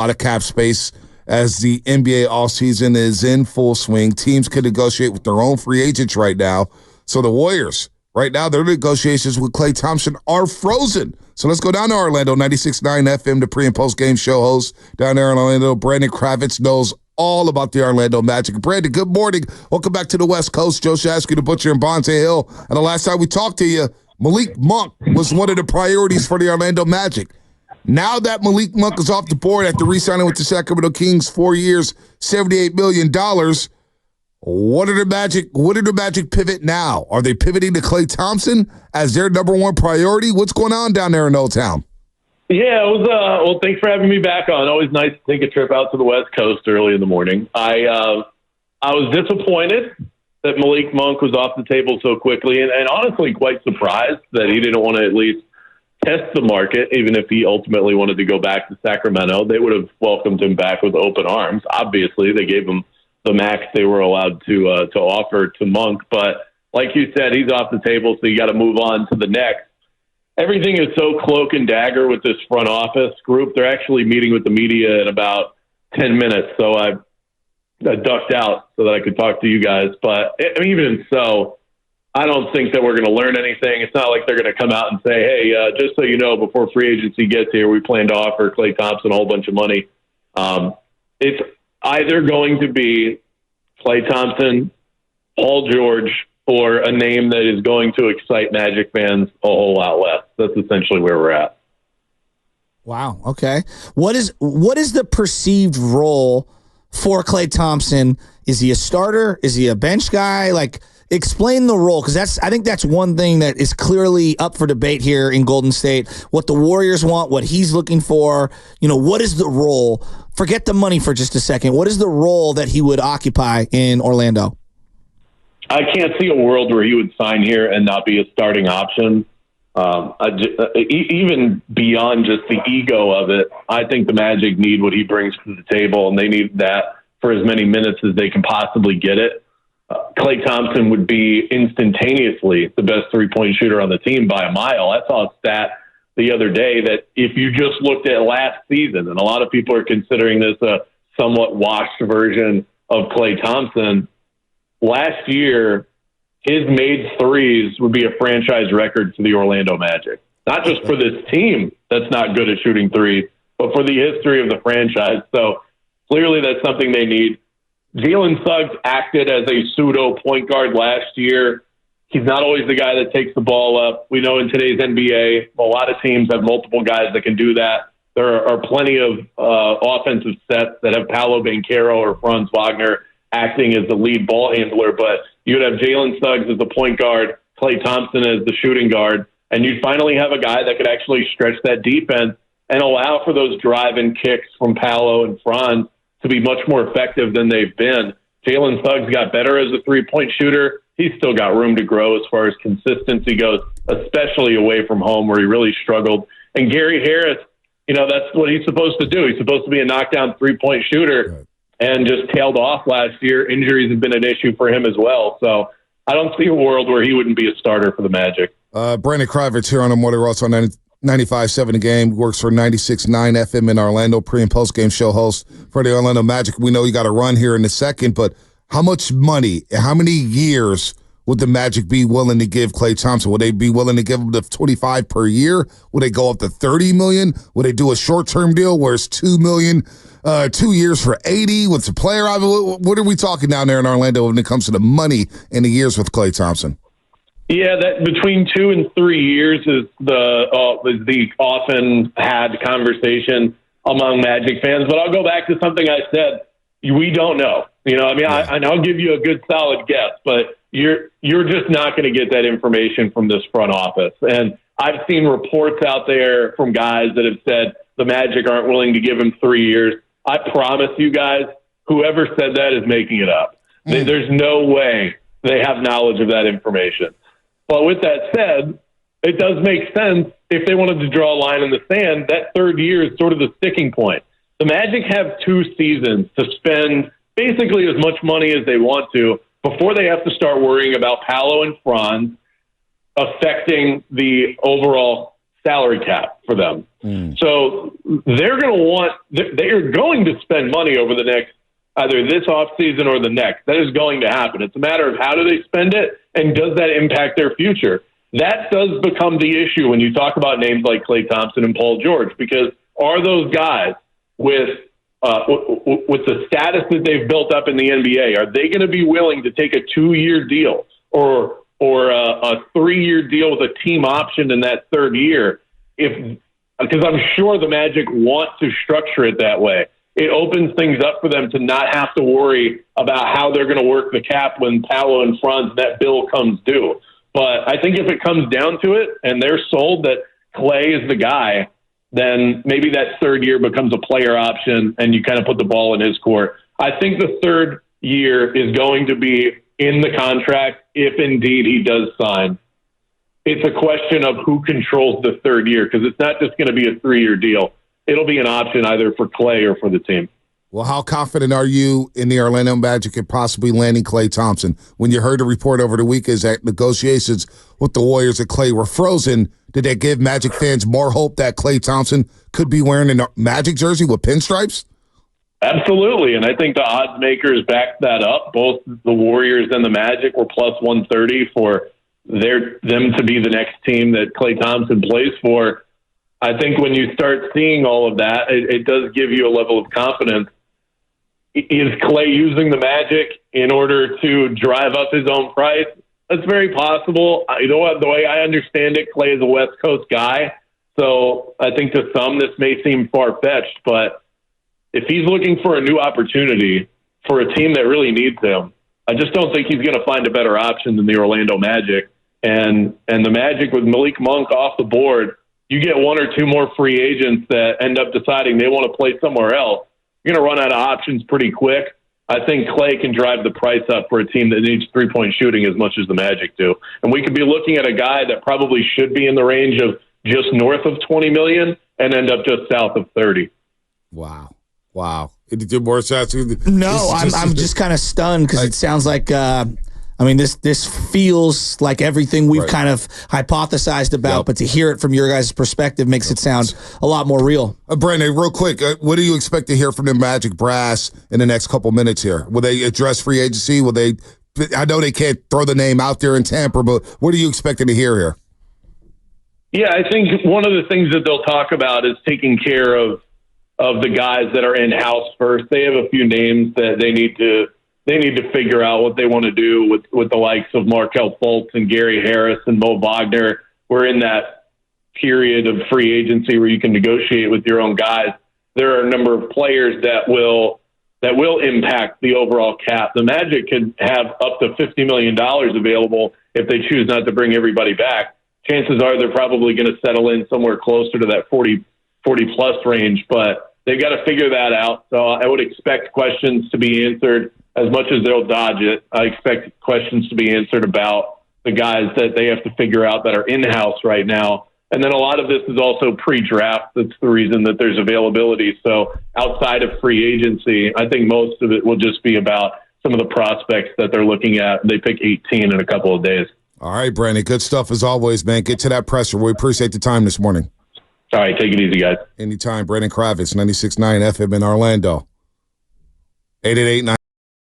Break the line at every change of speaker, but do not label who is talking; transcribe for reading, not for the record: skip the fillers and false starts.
of cap space as the NBA offseason is in full swing. Teams can negotiate with their own free agents right now. So the Warriors, right now, their negotiations with Klay Thompson are frozen. So let's go down to Orlando, 96.9 FM, the pre- and post-game show host down there in Orlando. Brandon Kravits knows all about the Orlando Magic. Brandon, good morning. Welcome back to the West Coast. Joe Shasky, the Butcher, and Bonte Hill. And the last time we talked to you, Malik Monk was one of the priorities for the Orlando Magic. Now that Malik Monk is off the board after re-signing with the Sacramento Kings, 4 years, $78 million, what are the Magic pivot now? Are they pivoting to Klay Thompson as their number one priority? What's going on down there in Old Town?
Yeah, it was. Well, thanks for having me back on. Always nice to take a trip out to the West Coast early in the morning. I was disappointed that Malik Monk was off the table so quickly, and honestly quite surprised that he didn't want to at least test the market, even if he ultimately wanted to go back to Sacramento. They would have welcomed him back with open arms. Obviously, they gave him the max they were allowed to offer to Monk. But like you said, he's off the table, so you got to move on to the next. Everything is so cloak and dagger with this front office group. They're actually meeting with the media in about 10 minutes, so I ducked out so that I could talk to you guys. But even so, I don't think that we're going to learn anything. It's not like they're going to come out and say, hey, just so you know, before free agency gets here, we plan to offer Klay Thompson a whole bunch of money. It's either going to be Klay Thompson, Paul George, or a name that is going to excite Magic fans a whole lot less. That's essentially where we're at.
Wow. Okay. What is the perceived role for Klay Thompson? Is he a starter? Is he a bench guy? Like, explain the role, because I think that's one thing that is clearly up for debate here in Golden State. What the Warriors want, what he's looking for. What is the role? Forget the money for just a second. What is the role that he would occupy in Orlando?
I can't see a world where he would sign here and not be a starting option. Even beyond just the ego of it, I think the Magic need what he brings to the table, and they need that for as many minutes as they can possibly get it. Klay Thompson would be instantaneously the best three-point shooter on the team by a mile. I saw a stat the other day that if you just looked at last season, and a lot of people are considering this a somewhat washed version of Klay Thompson, last year his made threes would be a franchise record for the Orlando Magic. Not just for this team that's not good at shooting threes, but for the history of the franchise. So clearly that's something they need. Jalen Suggs acted as a pseudo point guard last year. He's not always the guy that takes the ball up. We know in today's NBA, a lot of teams have multiple guys that can do that. There are plenty of offensive sets that have Paolo Banchero or Franz Wagner acting as the lead ball handler, but you'd have Jalen Suggs as the point guard, Klay Thompson as the shooting guard, and you'd finally have a guy that could actually stretch that defense and allow for those drive-in kicks from Paolo and Franz to be much more effective than they've been. Jalen Suggs got better as a three-point shooter. He's still got room to grow as far as consistency goes, especially away from home where he really struggled. And Gary Harris, that's what he's supposed to do. He's supposed to be a knockdown three-point shooter and just tailed off last year. Injuries have been an issue for him as well. So I don't see a world where he wouldn't be a starter for the Magic.
Brandon Kravits here on the Morning Roast on 95.7 The Game, works for 96.9 FM in Orlando, pre- and post-game show host for the Orlando Magic. We know you got to run here in a second, but how much money, how many years would the Magic be willing to give Klay Thompson? Would they be willing to give him the 25 per year? Would they go up to $30 million? Would they do a short-term deal where it's $2 million, 2 years for 80? What's the player? What are we talking down there in Orlando when it comes to the money in the years with Klay Thompson?
Yeah, that between 2 and 3 years is the often had conversation among Magic fans. But I'll go back to something I said. We don't know. I'll give you a good solid guess, but you're just not going to get that information from this front office. And I've seen reports out there from guys that have said the Magic aren't willing to give him 3 years. I promise you guys, whoever said that is making it up. There's no way they have knowledge of that information. But with that said, it does make sense if they wanted to draw a line in the sand. That third year is sort of the sticking point. The Magic have 2 seasons to spend basically as much money as they want to before they have to start worrying about Paolo and Franz affecting the overall salary cap for them. So they're going to spend money over the next, either this offseason or the next. That is going to happen. It's a matter of how do they spend it and does that impact their future? That does become the issue when you talk about names like Klay Thompson and Paul George, because are those guys with the status that they've built up in the NBA, are they going to be willing to take a 2-year deal or a 3-year deal with a team option in that third year? Because I'm sure the Magic want to structure it that way. It opens things up for them to not have to worry about how they're going to work the cap when Paolo and Franz, that bill comes due. But I think if it comes down to it and they're sold that Klay is the guy, then maybe that third year becomes a player option and you kind of put the ball in his court. I think the third year is going to be in the contract if indeed he does sign. It's a question of who controls the third year, because it's not just going to be a 3-year deal. It'll be an option either for Klay or for the team.
Well, how confident are you in the Orlando Magic in possibly landing Klay Thompson? When you heard the report over the weekend that negotiations with the Warriors and Klay were frozen, did that give Magic fans more hope that Klay Thompson could be wearing a Magic jersey with pinstripes?
Absolutely, and I think the odds makers backed that up. Both the Warriors and the Magic were plus 130 for them to be the next team that Klay Thompson plays for. I think when you start seeing all of that, it does give you a level of confidence. Is Klay using the Magic in order to drive up his own price? That's very possible. The way I understand it, Klay is a West Coast guy, so I think to some this may seem far-fetched, but if he's looking for a new opportunity for a team that really needs him, I just don't think he's going to find a better option than the Orlando Magic. And the Magic with Malik Monk off the board, you get 1 or 2 more free agents that end up deciding they want to play somewhere else. You're going to run out of options pretty quick. I think Klay can drive the price up for a team that needs three-point shooting as much as the Magic do. And we could be looking at a guy that probably should be in the range of just north of $20 million and end up just south of 30.
Wow. Did you do more shots?
No, I'm just kind of stunned because it sounds like this feels like everything we've kind of hypothesized about, but to hear it from your guys' perspective makes it sound a lot more real.
Brandon, real quick, what do you expect to hear from the Magic brass in the next couple minutes here? Will they address free agency? Will they? I know they can't throw the name out there in Tampa, but what are you expecting to hear here?
Yeah, I think one of the things that they'll talk about is taking care of the guys that are in-house first. They have a few names that they need to figure out what they want to do with the likes of Markelle Fultz and Gary Harris and Mo Wagner. We're in that period of free agency where you can negotiate with your own guys. There are a number of players that will impact the overall cap. The Magic could have up to $50 million available if they choose not to bring everybody back. Chances are they're probably going to settle in somewhere closer to that 40 plus range, but they've got to figure that out. So I would expect questions to be answered. As much as they'll dodge it, I expect questions to be answered about the guys that they have to figure out that are in-house right now. And then a lot of this is also pre-draft. That's the reason that there's availability. So outside of free agency, I think most of it will just be about some of the prospects that they're looking at. They pick 18 in a couple of days.
All right, Brandon, good stuff as always, man. Get to that presser. We appreciate the time this morning.
All right, take it easy, guys.
Anytime. Brandon Kravitz, 96.9 FM in Orlando. 888-9